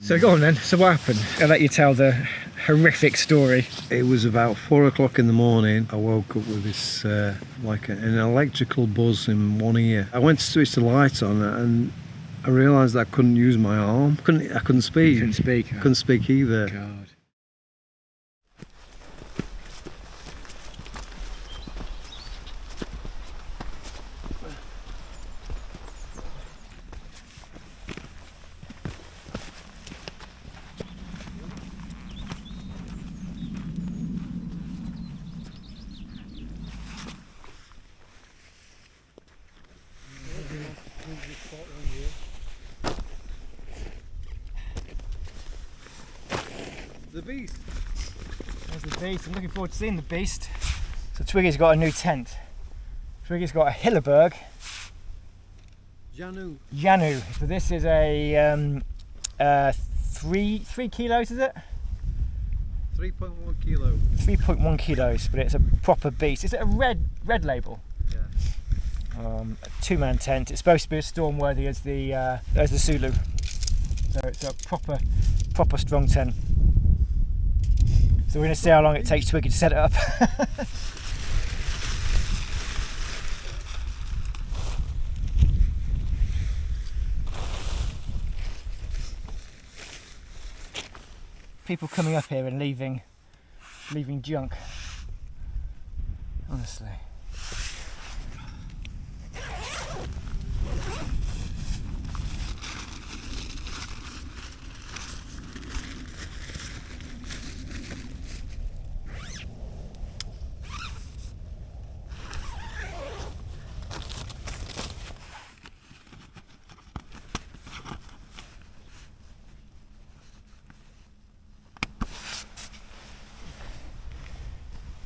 So go on then, so what happened? I'll let you tell the horrific story. It was about 4 o'clock in the morning. I woke up with this, like an electrical buzz in one ear. I went to switch the light on and I realised I couldn't use my arm. I couldn't speak. You couldn't speak? Huh? Couldn't speak either. God. The beast. There's the beast. I'm looking forward to seeing the beast. So Twiggy's got a new tent. Twiggy's got a Hilleberg. Janu. So this is a 3 kilos, is it? 3.1 kilo. 3.1 kilos, but it's a proper beast. Is it a red label? Yeah. A 2-man tent. It's supposed to be as storm worthy as the Sulu. So it's a proper strong tent. So we're going to see how long it takes Twiggy to set it up. People coming up here and leaving junk. Honestly.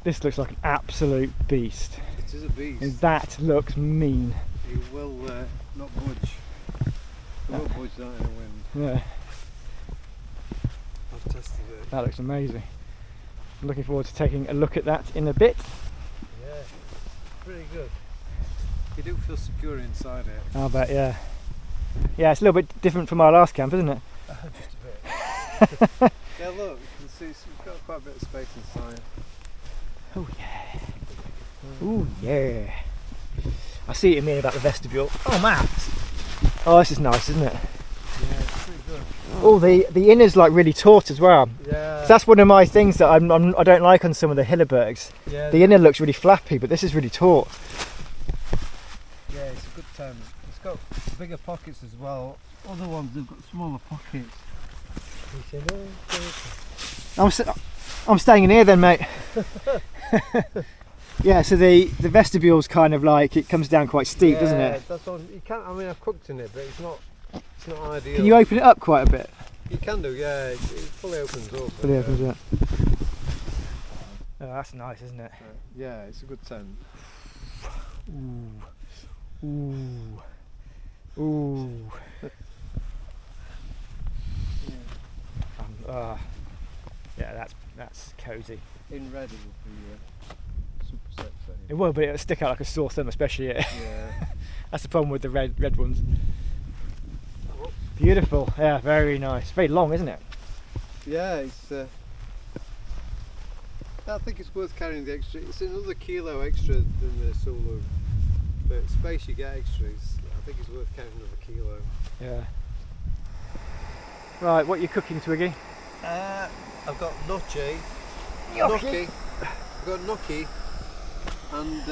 This looks like an absolute beast. It is a beast. And that looks mean. It will not budge. It won't budge that in the wind. Yeah, I've tested it. that looks amazing. I'm looking forward to taking a look at that in a bit. Yeah, pretty good. You do feel secure inside it. I bet, yeah. Yeah, it's a little bit different from our last camp, isn't it? Just a bit. Yeah, look, you can see it's got quite a bit of space inside. Oh yeah. Oh yeah. I see what you mean about the vestibule. Oh man. Oh, this is nice, isn't it? Yeah, it's pretty good. Oh, the inner's like really taut as well. Yeah. That's one of my things that I don't like on some of the Hillebergs. Yeah. The inner looks really flappy, but this is really taut. Yeah, it's a good tent. It's got bigger pockets as well. Other ones they've got smaller pockets. I'm staying in here then, mate. Yeah, so the vestibule's kind of like, it comes down quite steep, doesn't it? That's on. You can't. I mean, I've cooked in it, but it's not ideal. Can you open it up quite a bit? You can do, yeah. It fully opens up. Fully opens up. Oh, that's nice, isn't it? Yeah, it's a good tent. Ooh. Ooh. Ooh. Yeah, that's cosy. In red it would be super sexy. It will, but it'll stick out like a sore thumb, especially it. Yeah. That's the problem with the red ones. Beautiful, yeah, very nice. Very long, isn't it? Yeah, it's. I think it's worth carrying the extra. It's another kilo extra than the Sulu, but space you get extra is. I think it's worth carrying another kilo. Yeah. Right, what are you cooking, Twiggy? I've got gnocchi. I've got gnocchi and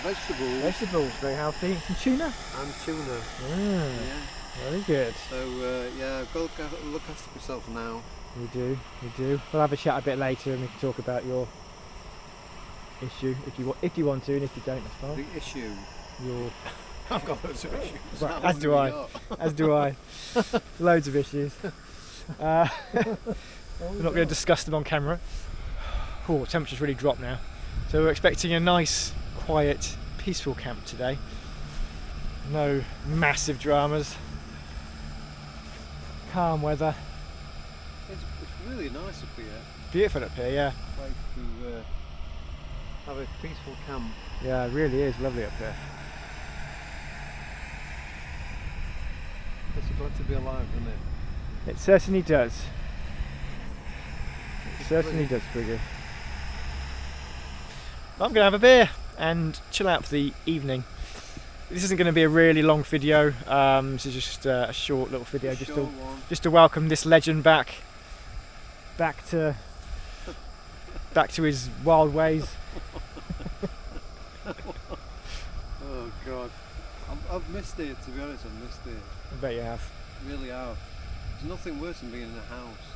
vegetables. Vegetables, very healthy. And tuna? And tuna. Yeah. Very good. So yeah, I've got to look after myself now. We do. We'll have a chat a bit later and we can talk about your issue if you want to, and if you don't, that's fine. The issue. Your. I've got loads of issues. Right, as do I. As do I. Loads of issues. We're not going to discuss them on camera. Oh, temperature's really dropped now. So we're expecting a nice, quiet, peaceful camp today. No massive dramas. Calm weather. It's really nice up here. Beautiful up here, yeah. Like to have a peaceful camp. Yeah, it really is lovely up here. It's a got to be alive, doesn't it? It certainly does. It certainly does, Twiggy. I'm going to have a beer and chill out for the evening. This isn't going to be a really long video. This is just a short little video, just to welcome this legend back to his wild ways. Oh God, I've missed it, to be honest. I've missed it. I bet you have. Really have. There's nothing worse than being in a house.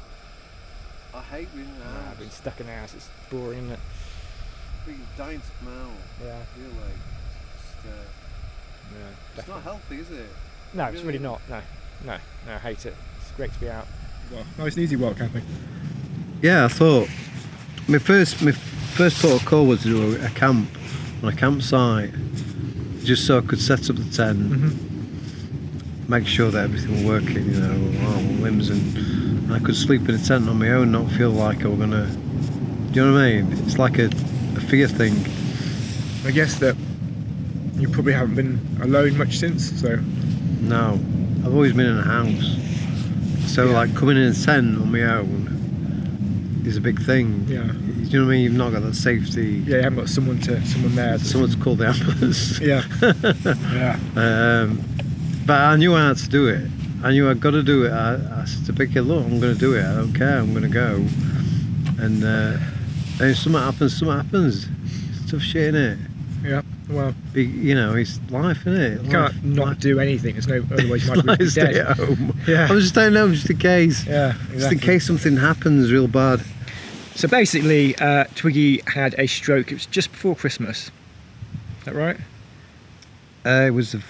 I hate being in a house. Being stuck in a house, it's boring, isn't it? Being dying to come out. Yeah. I feel like it's not healthy, is it? No, it's really not. No, I hate it. It's great to be out. Well, nice and easy work camping. Yeah, I thought my first port of call was to do a camp on a campsite, just so I could set up the tent, make sure that everything was working, you know, arm, limbs, and I could sleep in a tent on my own, not feel like I was gonna. Do you know what I mean? It's like a fear thing. I guess that you probably haven't been alone much since, so. No, I've always been in a house. So like coming in a tent on my own is a big thing. Yeah. You know what I mean? You've not got that safety. Yeah, you haven't got someone there. Someone to call the ambulance. Yeah. Yeah. But I knew how to do it. I knew I'd got to do it. I said to Vicky, look, I'm going to do it. I don't care. I'm going to go. And if something happens. It's tough shit, innit? Yeah. Well, you know, it's life, innit? You can't not do anything. There's no otherwise you might be stay dead. at home. Yeah. I was just staying home just in case. Yeah, exactly. Just in case something happens real bad. So basically, Twiggy had a stroke. It was just before Christmas. Is that right? It was the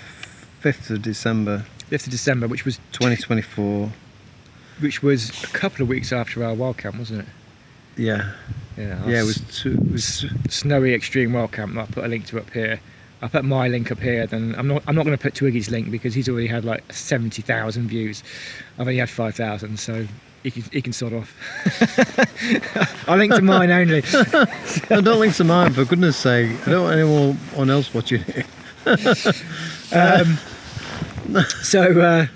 5th of December. 5th of December, which was 2024. Which was a couple of weeks after our wild camp, wasn't it? Yeah. Yeah. Yeah, it was Snowy Extreme Wild Camp. I'll put a link to up here. I'll put my link up here. Then I'm not going to put Twiggy's link because he's already had like 70,000 views. I've only had 5,000, so he can sort off. I'll link to mine only. No, don't link to mine, for goodness sake. I don't want anyone else watching it. So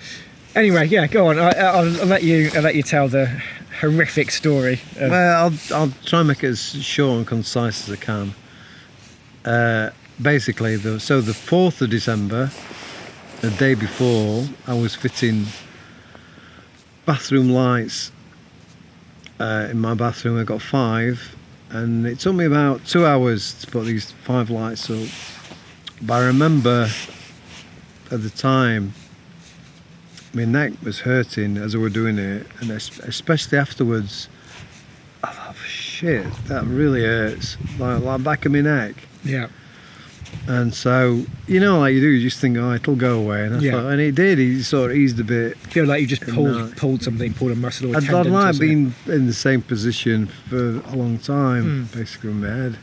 anyway, yeah, go on. I'll let you tell the horrific story. Well, I'll try and make it as short and concise as I can. Basically, the 4th of December, the day before, I was fitting bathroom lights in my bathroom. I got 5, and it took me about 2 hours to put these 5 lights up. But I remember at the time my neck was hurting as I was doing it, and especially afterwards, I thought, shit, that really hurts, like back of my neck. Yeah. And so, you know, like you do, you just think, oh, it'll go away. And I thought, and it did. He sort of eased a bit. I feel like you just pulled something, pulled a muscle or a tendon. I'd like been in the same position for a long time, basically in my head.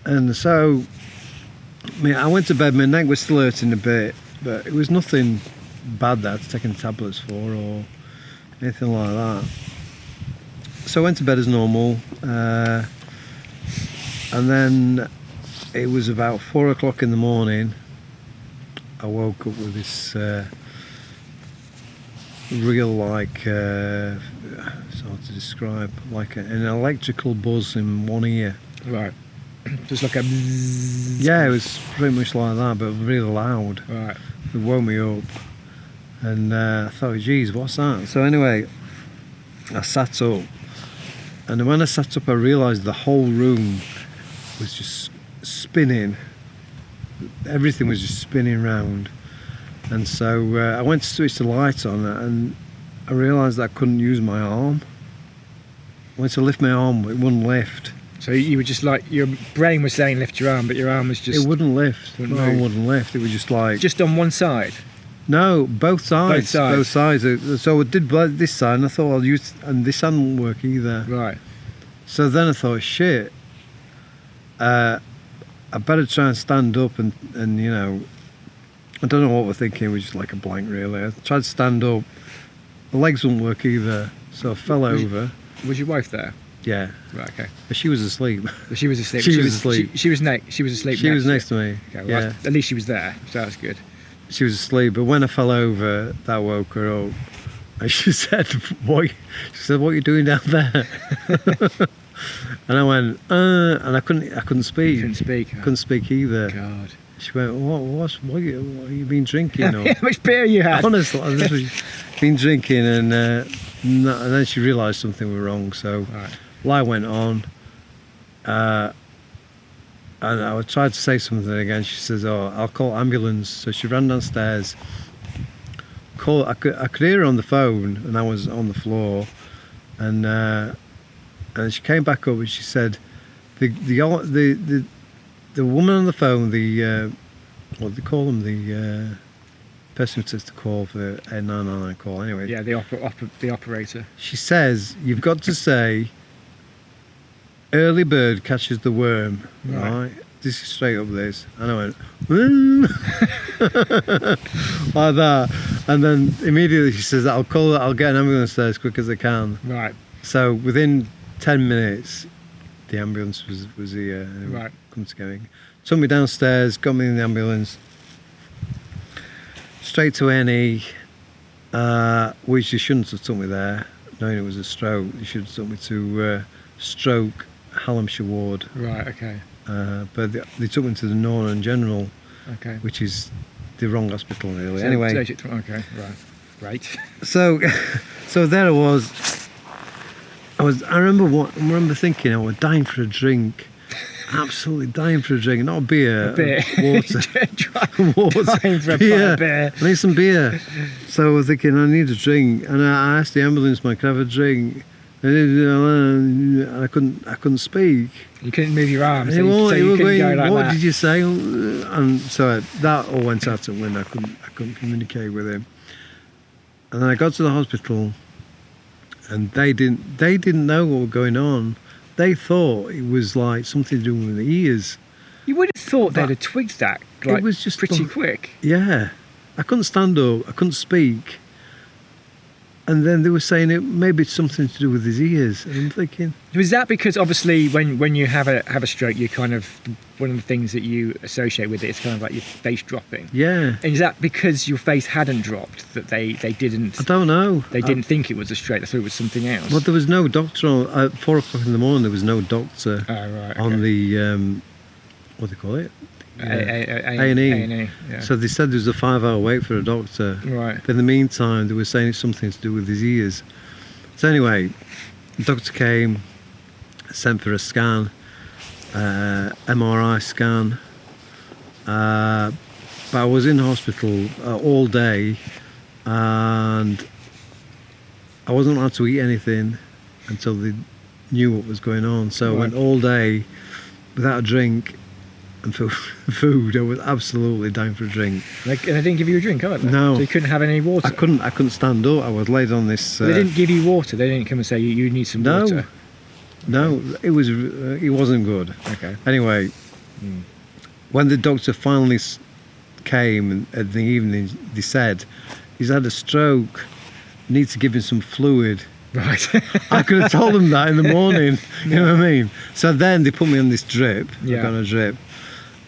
And so, I went to bed. My neck was still hurting a bit, but it was nothing bad that I had taken tablets for or anything like that. So I went to bed as normal, and then it was about 4 o'clock in the morning. I woke up with this real, like, it's hard to describe, like an electrical buzz in one ear. Right. Just like a bzzz. Yeah, it was pretty much like that, but really loud. Right. It woke me up, and I thought, geez, what's that? So anyway, I sat up, and when I sat up, I realised the whole room was just spinning. Everything was just spinning round, and so I went to switch the light on, and I realised that I couldn't use my arm. I went to lift my arm, it wouldn't lift. So you were just like, your brain was saying lift your arm, but your arm was just... It wouldn't lift. My arm wouldn't lift. It was just like... Just on one side? No, both sides. Both sides. So I did this side, and I thought I'll use... And this hand wouldn't work either. Right. So then I thought, shit, I better try and stand up and you know... I don't know what we're thinking. It was just like a blank, really. I tried to stand up. The legs wouldn't work either. So I fell over. Was your wife there? Yeah. Right, okay. But she was asleep. She was asleep. She was asleep. She was asleep. She was next to me. Okay, well, yeah. at least she was there, so that's good. she was asleep. But when I fell over, that woke her up. And she said, "What?" She said, "What are you doing down there?" And I went, and I couldn't speak. You couldn't speak. Couldn't speak either. God. She went, what you been drinking? Or? How much beer you had? Honestly, I've literally been drinking, and then she realised something was wrong. So Right. light went on, and I tried to say something again. She says, "Oh, I'll call ambulance." So she ran downstairs. I could hear her on the phone, and I was on the floor, and she came back up and she said, the woman on the phone, what do they call them, the person who takes the call for the 999 call, anyway. Yeah, the operator. She says, "You've got to say, early bird catches the worm," right? This is straight up this. And I went, like that. And then immediately she says, I'll get an ambulance there as quick as I can. Right. So within 10 minutes, the ambulance was here. Right. Come together. Took me downstairs, got me in the ambulance, straight to A&E, which you shouldn't have took me there, knowing it was a stroke. You should have took me to stroke Hallamshire ward. Right. Okay. But they took me to the Northern General, Okay. which is the wrong hospital, really. So- Anyway, Okay. Right. Great. so there I was. I remember thinking, I was dying for a drink, absolutely dying for a drink, not a beer, Beer. water, water, Dying for a beer. pint of beer. I need some beer. So I was thinking, I need a drink, and I asked the ambulance man, "Can I have a drink?" And I couldn't speak. You couldn't move your arms, so He you was couldn't going, go like "What that. did you say?" And so that all went out the window. I couldn't communicate with him. And then I got to the hospital, and they didn't know what was going on. They thought it was like something to do with the ears. You would have thought they'd But have twigged that like, it was just pretty quick. Yeah, I couldn't stand up. I couldn't speak. And then they were saying maybe it's something to do with his ears. And I'm thinking, Was that because obviously when you have a stroke, you kind of, one of the things that you associate with it is kind of like your face dropping. yeah, And is that because your face hadn't dropped that they didn't I don't know. they didn't think it was a stroke? They thought it was something else. Well, there was no doctor on, at 4 o'clock in the morning. There was no doctor Oh right. on okay. the what do they call it? A&E. Yeah. So they said there was a 5-hour wait for a doctor. Right. But in the meantime, they were saying it's something to do with his ears. So anyway, the doctor came, sent for a scan, MRI scan. But I was in hospital all day, and I wasn't allowed to eat anything until they knew what was going on. So I went all day without a drink and food. I was absolutely dying for a drink. And they didn't give you a drink, either? No. So you couldn't have any water? I couldn't stand up. I was laid on this. They didn't give you water? They didn't come and say you need some No. water? No, it wasn't good. Okay. Anyway, when the doctor finally came in the evening, they said he's had a stroke. Need to give him some fluid. Right. I could have told them that in the morning. You know what I mean? So then they put me on this drip. Yeah. I got on a drip,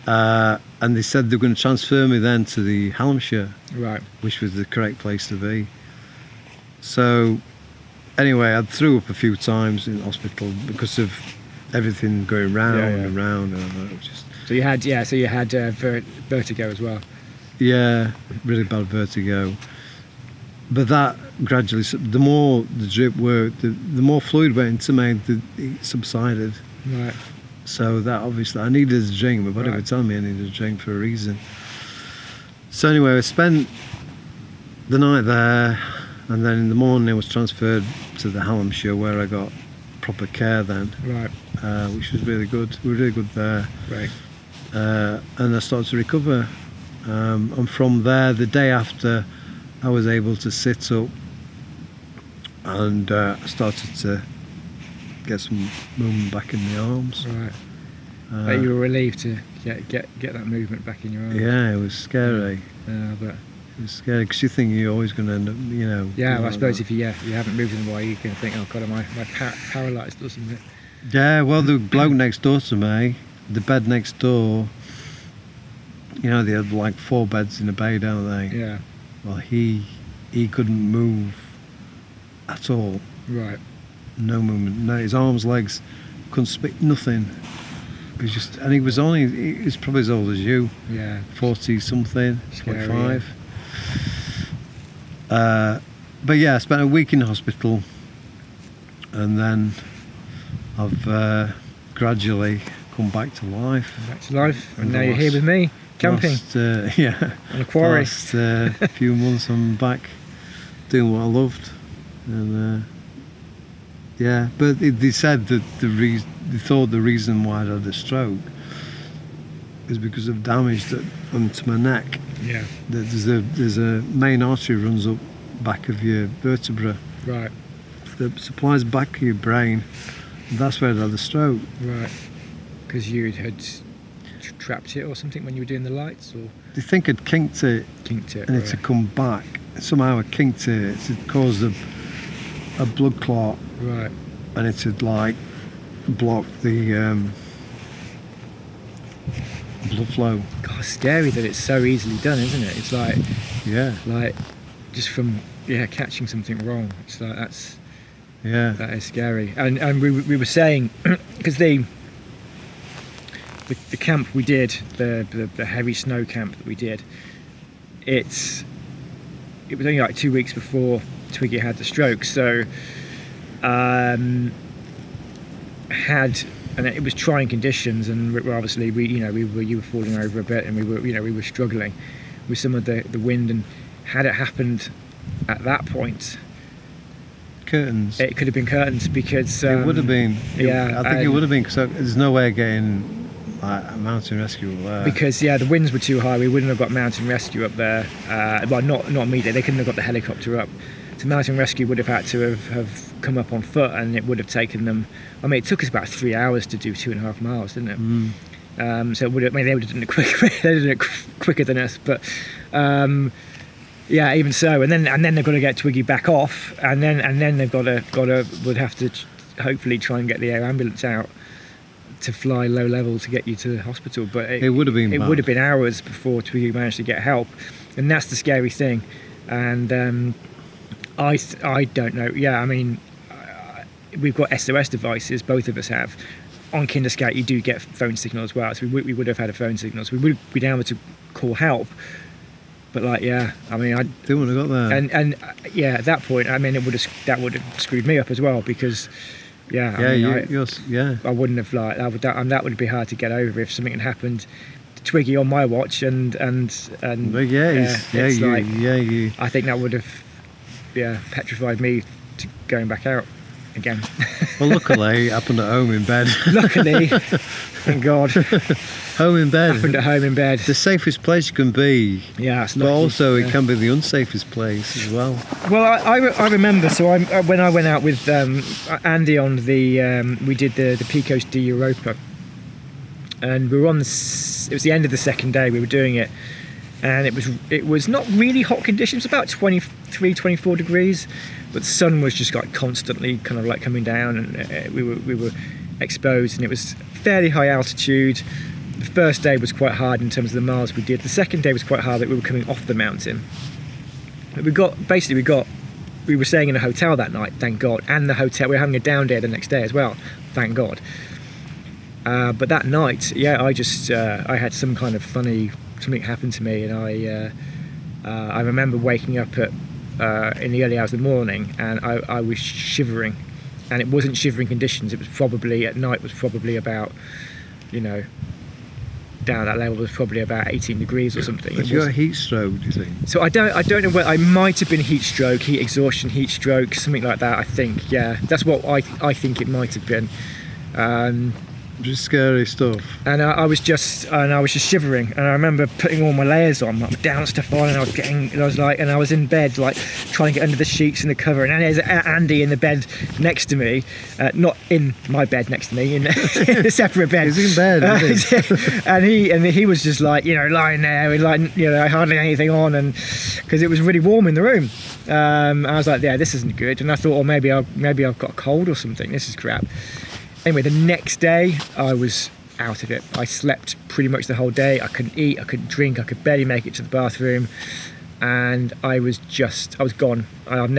and they said they were going to transfer me then to the Hallamshire, Right. which was the correct place to be. So anyway, I threw up a few times in hospital because of everything going round and round. And it was just, So you had vertigo as well. yeah, really bad vertigo. But that gradually, the more the drip worked, the more fluid went into me, it subsided. Right. So that obviously, I needed a drink. My body Right. would tell me I needed a drink for a reason. So anyway, I spent the night there, and then in the morning I was transferred to the Hallamshire, where I got proper care then, Right. which was really good. We were really good there. Right. And I started to recover. And from there, the day after, I was able to sit up, and I started to get some movement back in the arms. Right. But you were relieved to get that movement back in your arm. Yeah, it was scary. But It was scary because you think you're always going to end up, yeah, well, I like suppose that. if you haven't moved in a while, you're going to think, oh god, am I paralysed or something? Yeah, well, the bloke next door to me, the bed next door, You know, they have like 4 beds in a bay, don't they? Yeah. Well, he couldn't move at all. Right. No movement. No, his arms, legs, couldn't speak. Nothing. He was just, and he was probably as old as you. Yeah. 40 something, Scary, 45. But yeah, I spent a week in hospital, and then I've gradually come back to life. Back to life, and And now the you're here last- with me, camping Last, yeah. on a quarry. Last few months I'm back doing what I loved, and yeah. But they said that they thought the reason why I had a stroke is because of damage onto my neck. Yeah. There's a main artery runs up back of your vertebra Right. that supplies back of your brain. That's where I had the stroke. Right. Because you had trapped it or something when you were doing the lights, or They think I'd kinked it kinked it. and Right. it had come back. Somehow I kinked it. It had caused a blood clot, Right. and it had like blocked the blood flow. God, scary that it's so easily done, isn't it? It's Yeah, like just from catching something wrong. It's like yeah. that is scary. And we were saying because the camp we did, the heavy snow camp that we did, it was only like 2 weeks before Twiggy had the stroke, so and it was trying conditions, and obviously you were falling over a bit, and we were struggling with some of the wind, and had it happened at that point, Curtains. it could have been curtains, because It would have been. yeah, I think it would have been, because there's no way of getting like a mountain rescue up there. because the winds were too high. We wouldn't have got mountain rescue up there. Well, not immediately. They couldn't have got the helicopter up. So mountain rescue would have had to have come up on foot, and it would have taken them. I mean, it took us about 3 hours to do 2.5 miles, didn't it? Mm. So it would have, they would have done it quicker. They did it quicker than us, but yeah, even so. And then they've got to get Twiggy back off, and then they've would have to hopefully try and get the air ambulance out to fly low level to get you to the hospital. But It would have been. it bad. would have been hours before Twiggy managed to get help, and that's the scary thing. And I don't know. Yeah, I mean, we've got SOS devices. Both of us have. On Kinder Scout, you do get phone signal as well, so we would have had a phone signal, so we would be able to call help. But like, yeah, I mean, I They wouldn't have got there. and yeah, at that point, I mean, that would have screwed me up as well, because yeah, I yeah, mean, yeah. I wouldn't have like that would be hard to get over if something had happened to Twiggy on my watch, and But yeah, it's like, you. I think that would have petrified me to going back out again. Well, luckily, it happened at home in bed. Luckily, thank God, Home in bed. happened at home in bed. The safest place you can be, Yeah, it's but lucky. also Yeah. it can be the unsafest place as well. Well, I remember. So when I went out with Andy on we did the Picos de Europa, and we were on it was the end of the second day we were doing it, and it was not really hot conditions, about 23, 24 degrees, but the sun was just like constantly kind of like coming down, and we were exposed, and it was fairly high altitude. The first day was quite hard in terms of the miles we did. The second day was quite hard that we were coming off the mountain. But we were staying in a hotel that night, thank God, and we were having a down day the next day as well, thank God. But that night, yeah, I had some kind of something happened to me, and I remember waking up in the early hours of the morning, and I was shivering, and it wasn't shivering conditions. It was probably at night was probably about, down at that level was probably about 18 degrees or something. Have you got a heat stroke, do you think? So I don't know whether I might have been heat stroke, heat exhaustion, heat stroke, something like that. I think, yeah, that's what I think it might have been. Just scary stuff. And I was just shivering, and I remember putting all my layers on, like down stuff on, and I was in bed, like trying to get under the sheets and the cover, and there's Andy in the bed next to me, not in my bed next to me, in a separate bed. He's in bed, isn't he? and he was just like, lying there with like, hardly anything on, and because it was really warm in the room. I was like, yeah, this isn't good, and I thought, maybe I've got a cold or something. This is crap. Anyway, the next day I was out of it. I slept pretty much the whole day. I couldn't eat, I couldn't drink, I could barely make it to the bathroom, and I was gone. And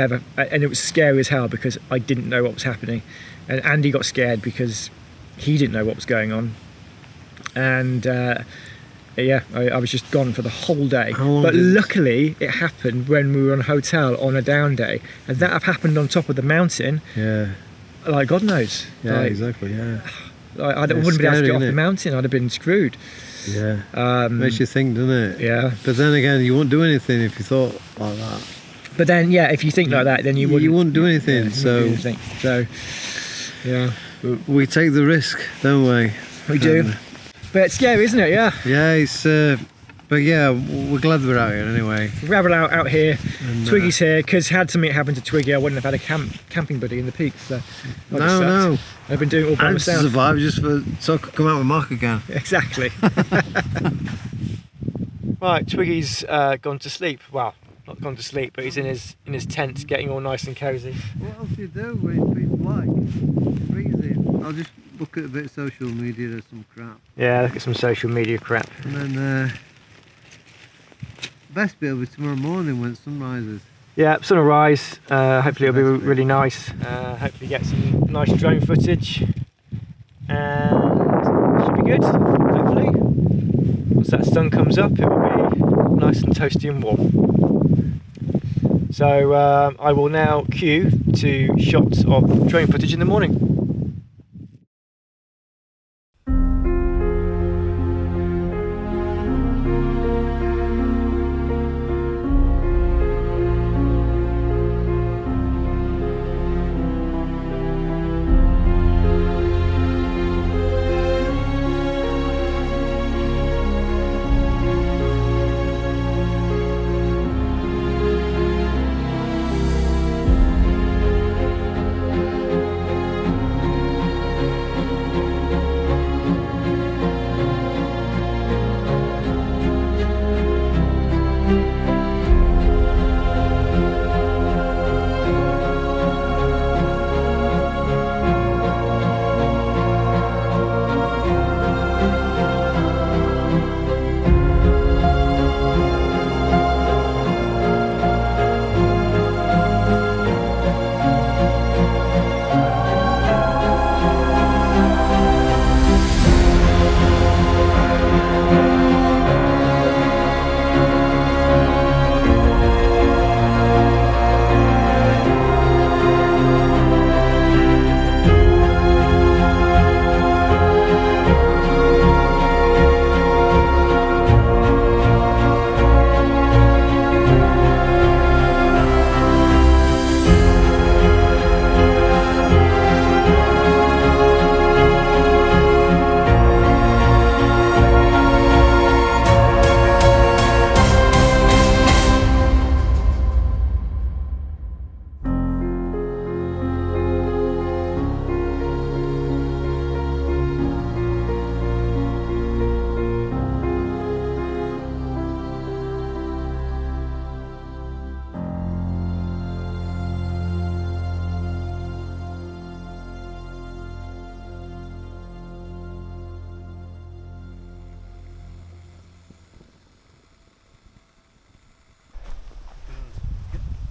it was scary as hell because I didn't know what was happening, and Andy got scared because he didn't know what was going on, and yeah, I was just gone for the whole day. But luckily it happened when we were on a hotel on a down day, and that have happened on top of the mountain. Yeah. Like God knows. Yeah, like, exactly. Yeah. I wouldn't be able to get off the mountain. I'd have been screwed. Yeah. Makes you think, doesn't it? Yeah. But then again, you wouldn't do anything if you thought like that. But then, yeah, if you think like that, then you wouldn't do anything. Yeah, so, you wouldn't do anything. So, yeah, we take the risk, don't we? We do. But it's scary, isn't it? Yeah. Yeah, it's. But yeah, we're glad we're out here anyway. Rabble out here. And, Twiggy's here because had something happen to Twiggy, I wouldn't have had a camping buddy in the peaks. So no. I've been doing it all by I'd myself. survive just so I could come out with Mark again. Exactly. Right, Twiggy's gone to sleep. Well, not gone to sleep, but he's in his tent, getting all nice and cosy. What else do you do when it's black? It's freezing. I'll just look at a bit of social media or some crap. Yeah, look at some social media crap. And then best bit will be tomorrow morning when the sun rises. Yeah, sun will rise. Hopefully it'll be really nice. Hopefully get some nice drone footage, and should be good. Hopefully, once that sun comes up, it will be nice and toasty and warm. So I will now cue to shots of drone footage in the morning.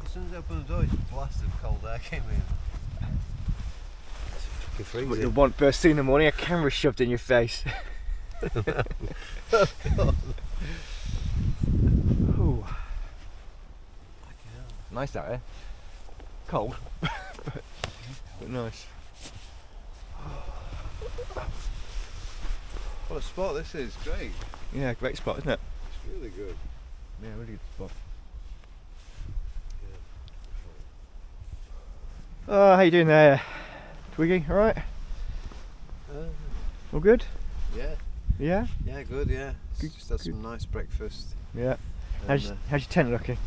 As soon as I opened the door, it's blasted cold air came in. It's freezing. What you want first thing in the morning, a camera shoved in your face. Ooh. Nice out here. Cold, but nice. What a spot this is, great. Yeah, great spot, isn't it? It's really good. Yeah, really good spot. Oh, how you doing there, Twiggy? All right? All good? Yeah. Yeah? Yeah, good, yeah. Good, Just had good. some nice breakfast. Yeah. And, How's your tent looking?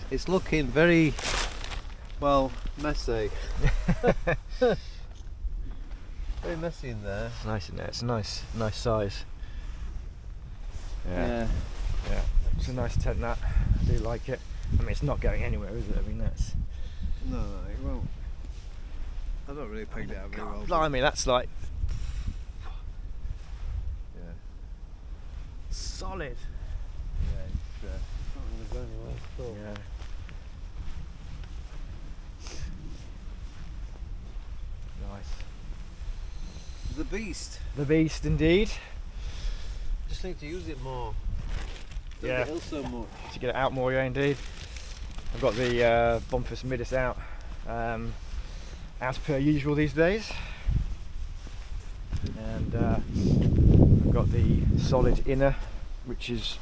it's looking very, well, messy. Very messy in there. It's nice in there. It's a nice size. Yeah. Yeah. It's a nice tent, that. I do like it. I mean, it's not going anywhere, is it? I mean, that's... No, it won't. I've not really pegged it out very well. Blimey, that's like... solid. Yeah, it's not going to go anywhere at all. Yeah. Nice. The beast. The beast indeed. Just need to use it more. Don't Yeah. get ill so much. To get it out more, yeah, indeed. I've got the Bonfus Midis out as per usual these days. And I've got the solid inner, which is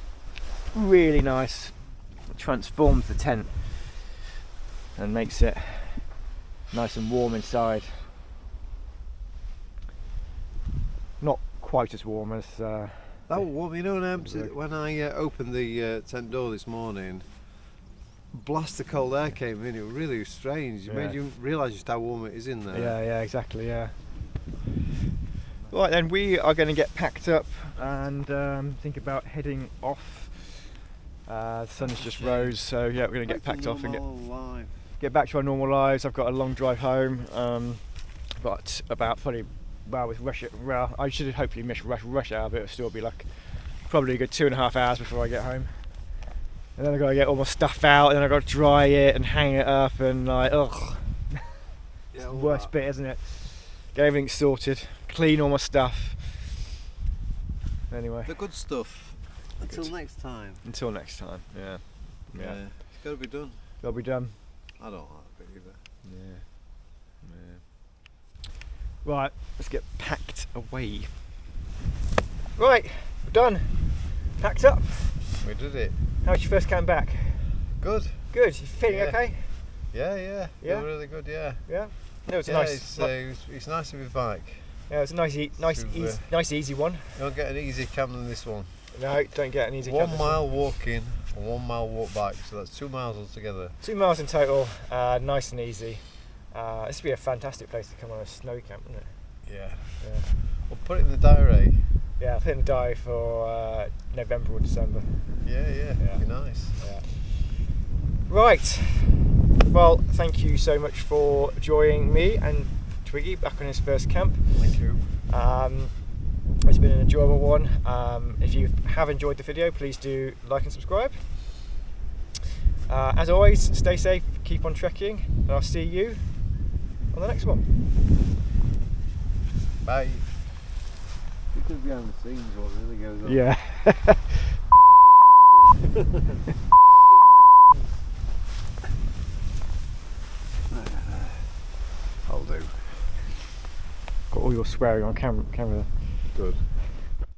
really nice. It transforms the tent and makes it nice and warm inside. Not quite as warm as That was warm, you know, when I opened the tent door this morning, blast of cold air came in. It was really strange. It Yeah. made you realise just how warm it is in there. yeah, exactly, yeah. Right then, we are going to get packed up and think about heading off. The sun's just rose, so yeah, we're going to get packed off and get back to our normal lives. I've got a long drive home, but about probably, well, with I should hopefully miss rush hour, but it'll still be like probably a good 2.5 hours before I get home. And then I've got to get all my stuff out, and then I've got to dry it and hang it up, and like, ugh. It's the worst bit, isn't it? Get everything sorted, clean all my stuff. Anyway. The good stuff. Until next time. Until next time, yeah. It's got to be done. Gotta be done. I don't like it either. Yeah. Right, let's get packed away. Right, we're done. Packed up. We did it. How's your first camp back? Good. Good. You feeling Yeah. okay? Yeah. Yeah? Feel really good. Yeah. Yeah. No, it's Yeah, nice. it's nice to be back. Yeah, it's a nice, easy one. You don't get an easy camp than this one. No, don't get an easy camp. 1 mile walk in and 1 mile walk back, so that's 2 miles altogether. 2 miles in total. Nice and easy. This would be a fantastic place to come on a snow camp, wouldn't it? Yeah. Yeah. We'll put it in the diary. Yeah, I'll put it in the diary for November or December. Yeah. Yeah. Be nice. Yeah. Right. Well, thank you so much for joining me and Twiggy back on his first camp. Thank you. It's been an enjoyable one. If you have enjoyed the video, please do like and subscribe. As always, stay safe, keep on trekking, and I'll see you on the next one. Bye. Because behind the scenes what really goes on. Yeah. I'll do. Got all your swearing on camera there. Good.